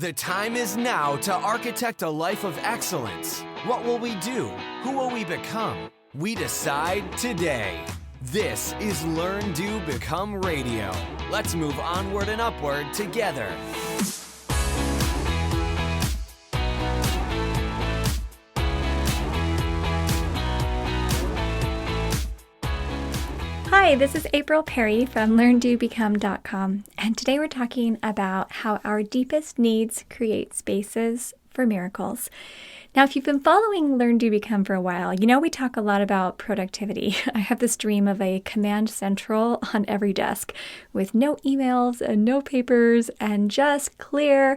The time is now to architect a life of excellence. What will we do? Who will we become? We decide today. This is Learn, Do, Become Radio. Let's move onward and upward together. Hi, this is April Perry from LearnDoBecome.com, and today we're talking about how our deepest needs create spaces for miracles. Now, if you've been following Learn, Do, Become for a while, you know we talk a lot about productivity. I have this dream of a command central on every desk with no emails and no papers and just clear,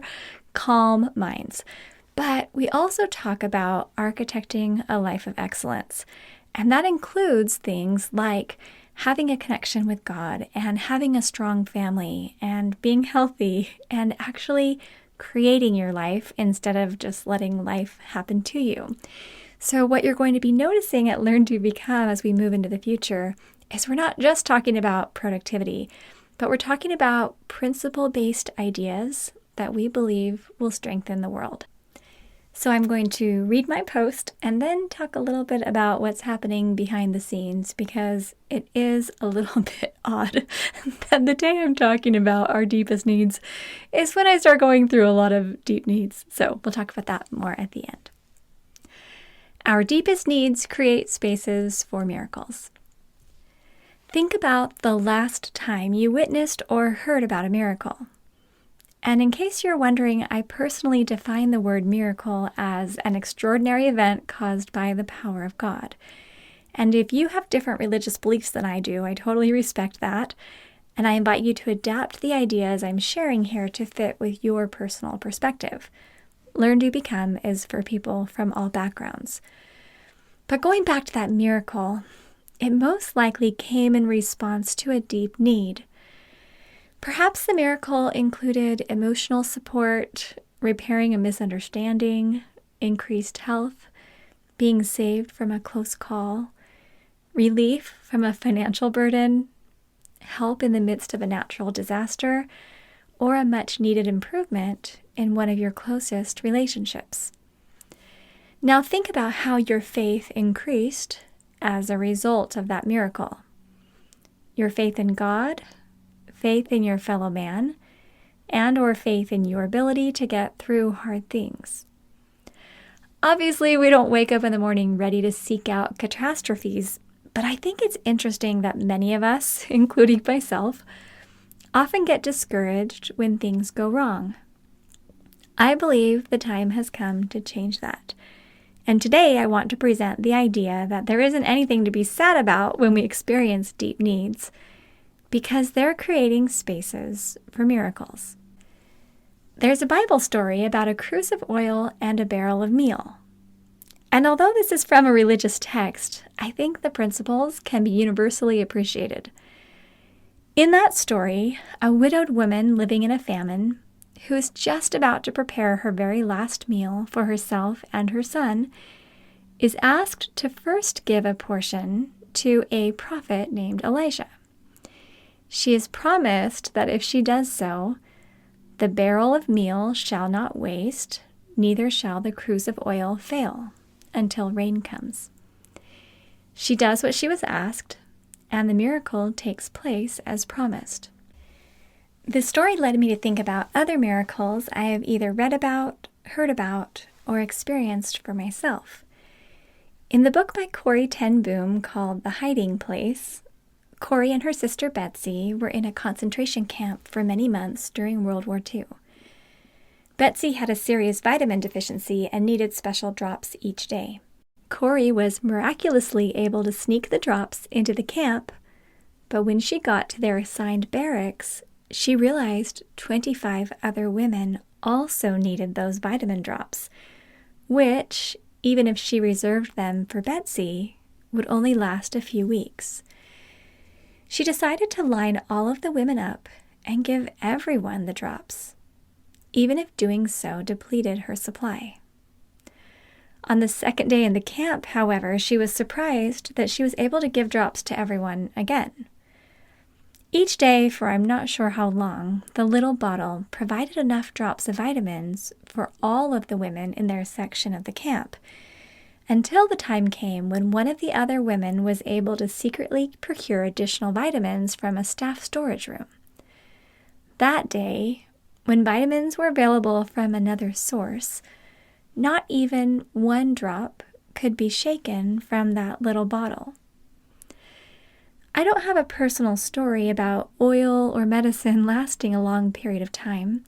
calm minds. But we also talk about architecting a life of excellence, and that includes things like having a connection with God and having a strong family and being healthy and actually creating your life instead of just letting life happen to you. So what you're going to be noticing at Learn to Become as we move into the future is we're not just talking about productivity, but we're talking about principle-based ideas that we believe will strengthen the world. So I'm going to read my post and then talk a little bit about what's happening behind the scenes, because it is a little bit odd that the day I'm talking about our deepest needs is when I start going through a lot of deep needs. So we'll talk about that more at the end. Our deepest needs create spaces for miracles. Think about the last time you witnessed or heard about a miracle. And in case you're wondering, I personally define the word miracle as an extraordinary event caused by the power of God. And if you have different religious beliefs than I do, I totally respect that. And I invite you to adapt the ideas I'm sharing here to fit with your personal perspective. Learn to Become is for people from all backgrounds. But going back to that miracle, it most likely came in response to a deep need. Perhaps the miracle included emotional support, repairing a misunderstanding, increased health, being saved from a close call, relief from a financial burden, help in the midst of a natural disaster, or a much-needed improvement in one of your closest relationships. Now think about how your faith increased as a result of that miracle. Your faith in God, faith in your fellow man, and or faith in your ability to get through hard things. Obviously, we don't wake up in the morning ready to seek out catastrophes, but I think it's interesting that many of us, including myself, often get discouraged when things go wrong. I believe the time has come to change that. And today I want to present the idea that there isn't anything to be sad about when we experience deep needs, because they're creating spaces for miracles. There's a Bible story about a cruse of oil and a barrel of meal. And although this is from a religious text, I think the principles can be universally appreciated. In that story, a widowed woman living in a famine, who is just about to prepare her very last meal for herself and her son, is asked to first give a portion to a prophet named Elisha. She is promised that if she does so, the barrel of meal shall not waste, neither shall the cruse of oil fail, until rain comes. She does what she was asked, and the miracle takes place as promised. This story led me to think about other miracles I have either read about, heard about, or experienced for myself. In the book by Corrie ten Boom called The Hiding Place, Corrie and her sister Betsy were in a concentration camp for many months during World War II. Betsy had a serious vitamin deficiency and needed special drops each day. Corrie was miraculously able to sneak the drops into the camp, but when she got to their assigned barracks, she realized 25 other women also needed those vitamin drops, which, even if she reserved them for Betsy, would only last a few weeks. She decided to line all of the women up and give everyone the drops, even if doing so depleted her supply. On the second day in the camp, however, she was surprised that she was able to give drops to everyone again. Each day, for I'm not sure how long, the little bottle provided enough drops of vitamins for all of the women in their section of the camp, until the time came when one of the other women was able to secretly procure additional vitamins from a staff storage room. That day, when vitamins were available from another source, not even one drop could be shaken from that little bottle. I don't have a personal story about oil or medicine lasting a long period of time,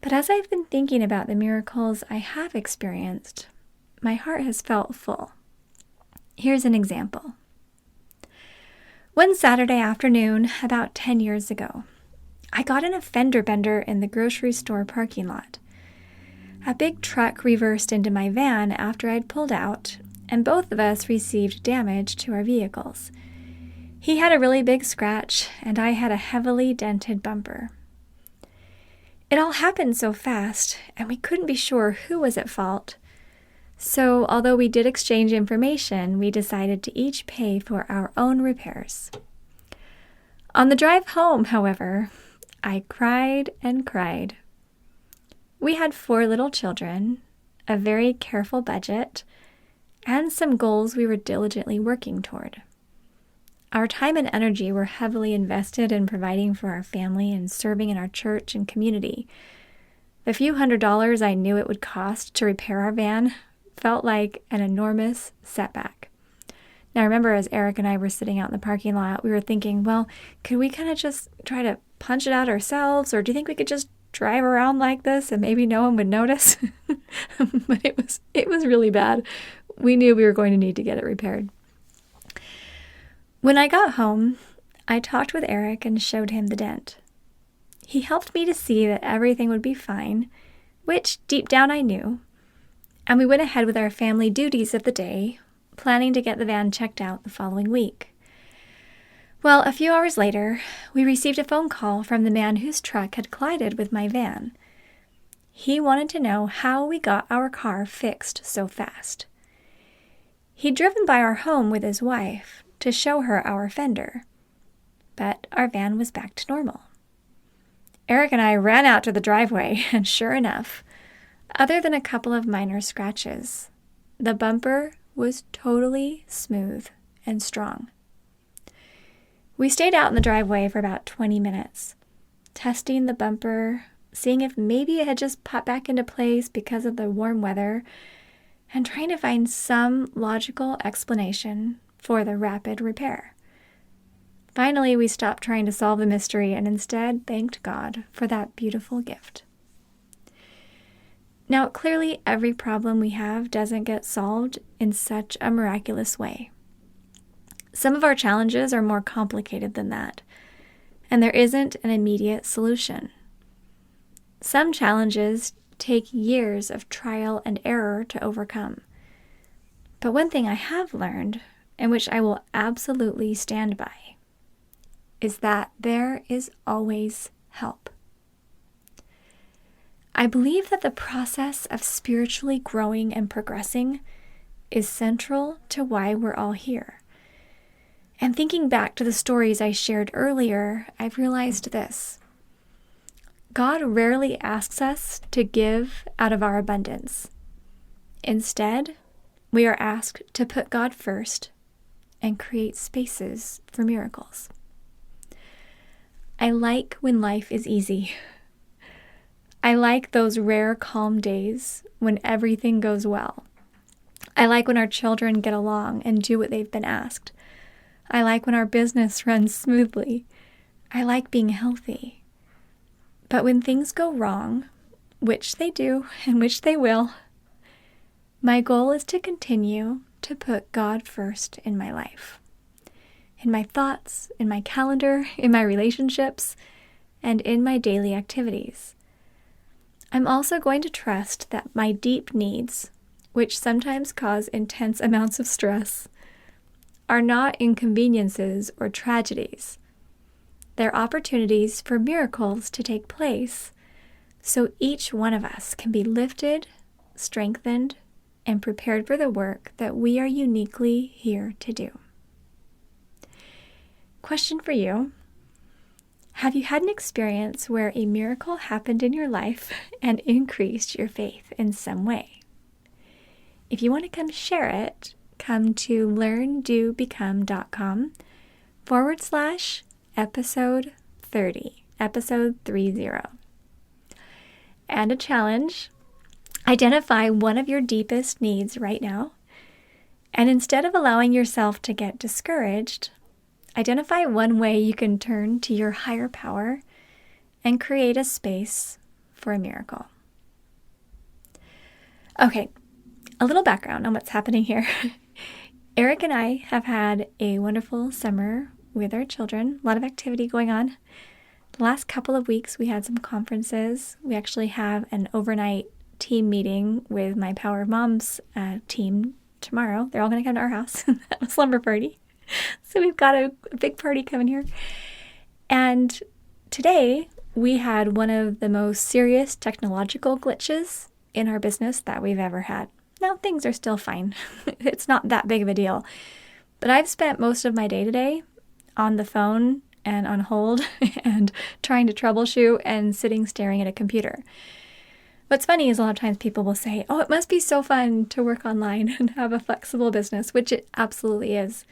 but as I've been thinking about the miracles I have experienced, my heart has felt full. Here's an example. One Saturday afternoon, about 10 years ago, I got in a fender bender in the grocery store parking lot. A big truck reversed into my van after I'd pulled out, and both of us received damage to our vehicles. He had a really big scratch, and I had a heavily dented bumper. It all happened so fast, and we couldn't be sure who was at fault. So, although we did exchange information, we decided to each pay for our own repairs. On the drive home, however, I cried and cried. We had 4 little children, a very careful budget, and some goals we were diligently working toward. Our time and energy were heavily invested in providing for our family and serving in our church and community. The few $100s I knew it would cost to repair our van felt like an enormous setback. Now, I remember as Eric and I were sitting out in the parking lot, we were thinking, well, could we kind of just try to punch it out ourselves, or do you think we could just drive around like this and maybe no one would notice? But it was really bad. We knew we were going to need to get it repaired. When I got home, I talked with Eric and showed him the dent. He helped me to see that everything would be fine, which deep down I knew, and we went ahead with our family duties of the day, planning to get the van checked out the following week. Well, a few hours later, we received a phone call from the man whose truck had collided with my van. He wanted to know how we got our car fixed so fast. He'd driven by our home with his wife to show her our fender, but our van was back to normal. Eric and I ran out to the driveway, and sure enough, other than a couple of minor scratches, the bumper was totally smooth and strong. We stayed out in the driveway for about 20 minutes, testing the bumper, seeing if maybe it had just popped back into place because of the warm weather, and trying to find some logical explanation for the rapid repair. Finally, we stopped trying to solve the mystery and instead thanked God for that beautiful gift. Now, clearly, every problem we have doesn't get solved in such a miraculous way. Some of our challenges are more complicated than that, and there isn't an immediate solution. Some challenges take years of trial and error to overcome. But one thing I have learned, and which I will absolutely stand by, is that there is always help. I believe that the process of spiritually growing and progressing is central to why we're all here. And thinking back to the stories I shared earlier, I've realized this. God rarely asks us to give out of our abundance. Instead, we are asked to put God first and create spaces for miracles. I like when life is easy. I like those rare calm days when everything goes well. I like when our children get along and do what they've been asked. I like when our business runs smoothly. I like being healthy. But when things go wrong, which they do and which they will, my goal is to continue to put God first in my life, in my thoughts, in my calendar, in my relationships, and in my daily activities. I'm also going to trust that my deep needs, which sometimes cause intense amounts of stress, are not inconveniences or tragedies. They're opportunities for miracles to take place, so each one of us can be lifted, strengthened, and prepared for the work that we are uniquely here to do. Question for you: Have you had an experience where a miracle happened in your life and increased your faith in some way? If you want to come share it, come to learndobecome.com/episode 30, episode 30. And a challenge: identify one of your deepest needs right now, and instead of allowing yourself to get discouraged, identify one way you can turn to your higher power and create a space for a miracle. Okay, a little background on what's happening here. Eric and I have had a wonderful summer with our children, a lot of activity going on. The last couple of weeks we had some conferences. We actually have an overnight team meeting with my Power of Moms team tomorrow. They're all going to come to our house and have a slumber party. So we've got a big party coming here. And today we had one of the most serious technological glitches in our business that we've ever had. Now things are still fine. It's not that big of a deal. But I've spent most of my day today on the phone and on hold and trying to troubleshoot and sitting staring at a computer. What's funny is a lot of times people will say, oh, it must be so fun to work online and have a flexible business, which it absolutely is.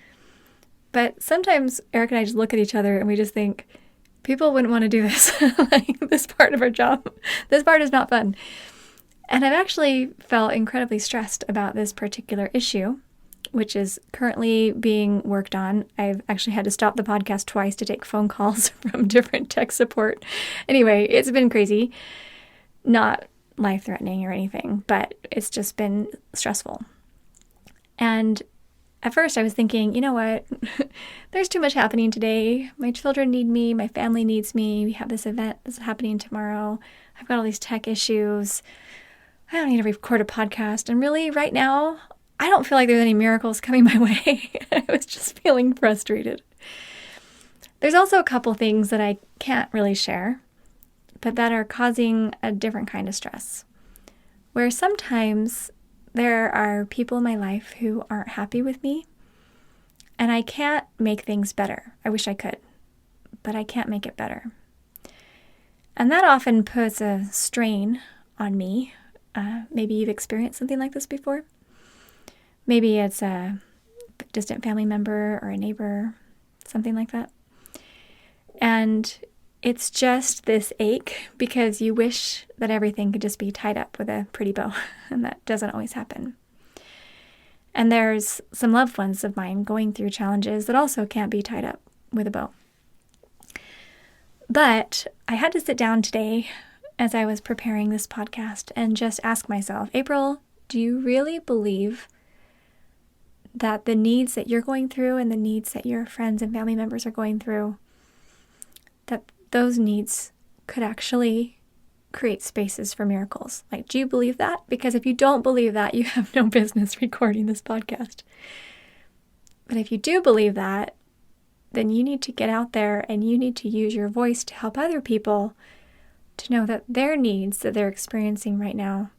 But sometimes Eric and I just look at each other and we just think, people wouldn't want to do this, like this part of our job. This part is not fun. And I've actually felt incredibly stressed about this particular issue, which is currently being worked on. I've actually had to stop the podcast twice to take phone calls from different tech support. Anyway, it's been crazy. Not life-threatening or anything, but it's just been stressful. And at first I was thinking, you know what, there's too much happening today. My children need me. My family needs me. We have this event that's happening tomorrow. I've got all these tech issues. I don't need to record a podcast. And really, right now, I don't feel like there's any miracles coming my way. I was just feeling frustrated. There's also a couple things that I can't really share, but that are causing a different kind of stress. Where sometimes there are people in my life who aren't happy with me, and I can't make things better. I wish I could, but I can't make it better. And that often puts a strain on me. Maybe you've experienced something like this before. Maybe it's a distant family member or a neighbor, something like that. And it's just this ache because you wish that everything could just be tied up with a pretty bow, and that doesn't always happen. And there's some loved ones of mine going through challenges that also can't be tied up with a bow. But I had to sit down today as I was preparing this podcast and just ask myself, April, do you really believe that the needs that you're going through and the needs that your friends and family members are going through, that those needs could actually create spaces for miracles? Like, do you believe that? Because if you don't believe that, you have no business recording this podcast. But if you do believe that, then you need to get out there and you need to use your voice to help other people to know that their needs that they're experiencing right now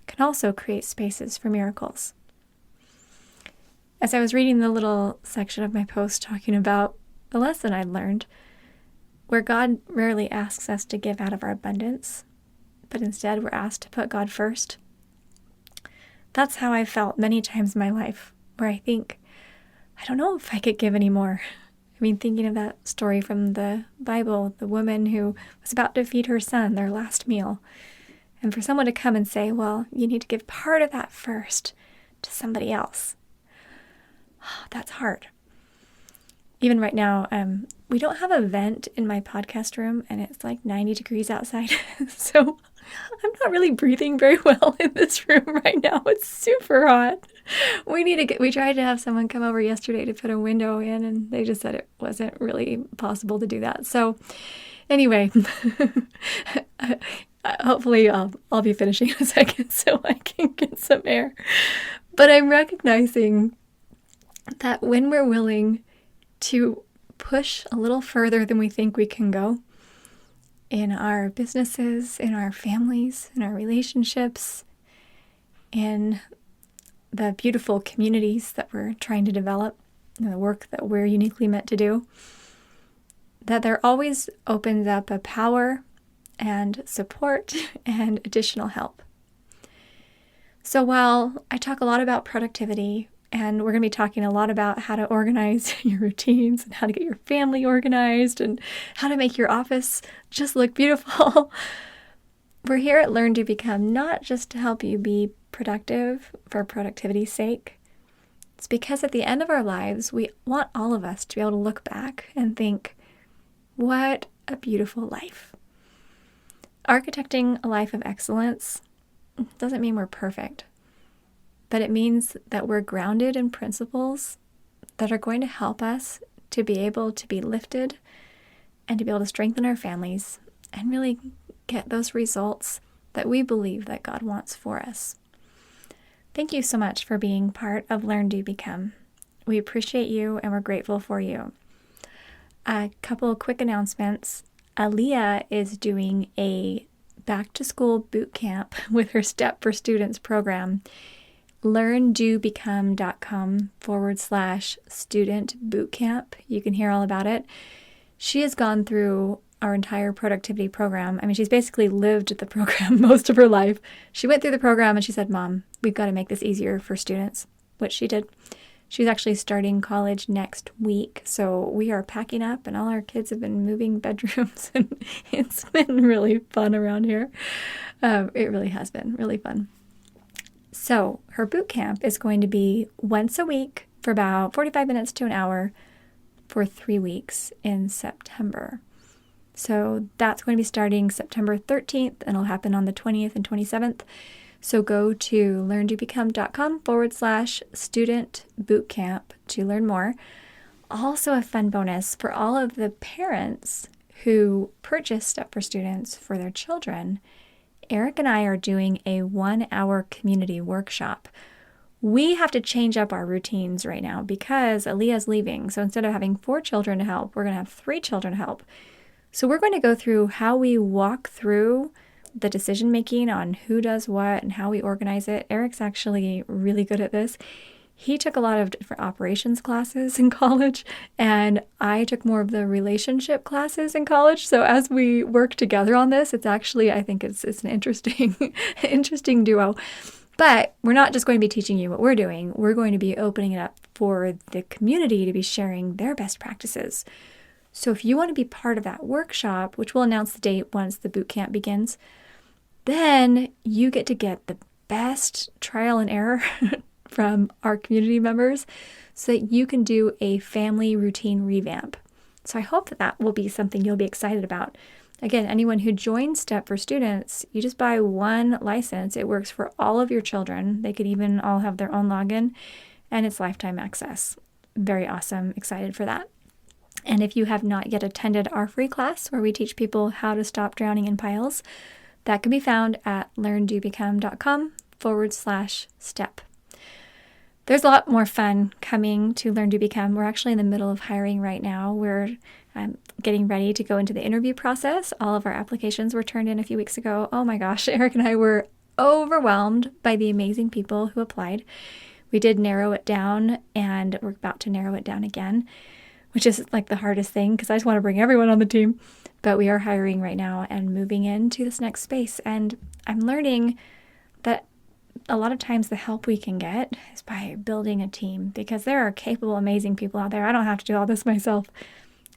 can also create spaces for miracles. As I was reading the little section of my post talking about the lesson I'd learned, where God rarely asks us to give out of our abundance, but instead we're asked to put God first. That's how I felt many times in my life, where I think, I don't know if I could give any more. I mean, thinking of that story from the Bible, the woman who was about to feed her son their last meal, and for someone to come and say, well, you need to give part of that first to somebody else. That's hard. Even right now, we don't have a vent in my podcast room, and it's like 90 degrees outside. So I'm not really breathing very well in this room right now. It's super hot. We tried to have someone come over yesterday to put a window in, and they just said it wasn't really possible to do that. So anyway, hopefully I'll be finishing in a second so I can get some air. But I'm recognizing that when we're willing to push a little further than we think we can go in our businesses, in our families, in our relationships, in the beautiful communities that we're trying to develop, and the work that we're uniquely meant to do, that there always opens up a power and support and additional help. So while I talk a lot about productivity, and we're going to be talking a lot about how to organize your routines and how to get your family organized and how to make your office just look beautiful, we're here at Learn, Do, Become not just to help you be productive for productivity's sake. It's because at the end of our lives, we want all of us to be able to look back and think, what a beautiful life. Architecting a life of excellence doesn't mean we're perfect, but it means that we're grounded in principles that are going to help us to be able to be lifted and to be able to strengthen our families and really get those results that we believe that God wants for us. Thank you so much for being part of Learn, Do, Become. We appreciate you and we're grateful for you. A couple of quick announcements. Aaliyah is doing a back-to-school boot camp with her Step for Students program. LearnDoBecome.com/student bootcamp. You can hear all about it. She has gone through our entire productivity program. I mean, she's basically lived the program most of her life. She went through the program and she said, Mom, we've got to make this easier for students, which she did. She's actually starting college next week. So we are packing up and all our kids have been moving bedrooms and it's been really fun around here. It really has been really fun. So her boot camp is going to be once a week for about 45 minutes to an hour for 3 weeks in September. So that's going to be starting September 13th and it'll happen on the 20th and 27th. So go to LearnDoBecome.com/student bootcamp to learn more. Also a fun bonus for all of the parents who purchase Step for Students for their children. Eric and I are doing a 1-hour community workshop. We have to change up our routines right now because Aaliyah's leaving. So instead of having 4 children to help, we're going to have 3 children to help. So we're going to go through how we walk through the decision making on who does what and how we organize it. Eric's actually really good at this. He took a lot of different operations classes in college, and I took more of the relationship classes in college. So as we work together on this, it's actually, I think it's an interesting duo. But we're not just going to be teaching you what we're doing. We're going to be opening it up for the community to be sharing their best practices. So if you want to be part of that workshop, which we'll announce the date once the boot camp begins, then you get to get the best trial and error from our community members so that you can do a family routine revamp. So I hope that will be something you'll be excited about. Again, anyone who joins Step for Students, you just buy 1 license. It works for all of your children. They could even all have their own login, and it's lifetime access. Very awesome. Excited for that. And if you have not yet attended our free class where we teach people how to stop drowning in piles, that can be found at LearnDoBecome.com/step. There's a lot more fun coming to Learn, Do, Become. We're actually in the middle of hiring right now. We're getting ready to go into the interview process. All of our applications were turned in a few weeks ago. Oh my gosh, Eric and I were overwhelmed by the amazing people who applied. We did narrow it down, and we're about to narrow it down again, which is like the hardest thing because I just want to bring everyone on the team. But we are hiring right now and moving into this next space. And I'm learning that a lot of times the help we can get is by building a team because there are capable, amazing people out there. I don't have to do all this myself.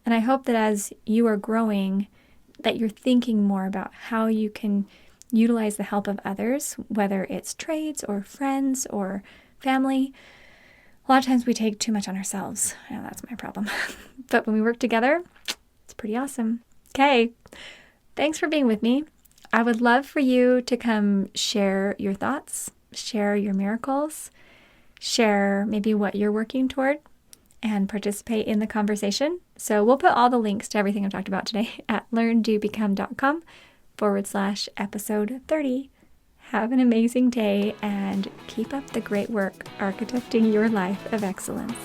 And I hope that as you are growing, that you're thinking more about how you can utilize the help of others, whether it's trades or friends or family. A lot of times we take too much on ourselves. I know that's my problem. But when we work together, it's pretty awesome. Okay, thanks for being with me. I would love for you to come share your thoughts, share your miracles, share maybe what you're working toward, and participate in the conversation. So we'll put all the links to everything I've talked about today at LearnDoBecome.com/episode 30. Have an amazing day and keep up the great work architecting your life of excellence.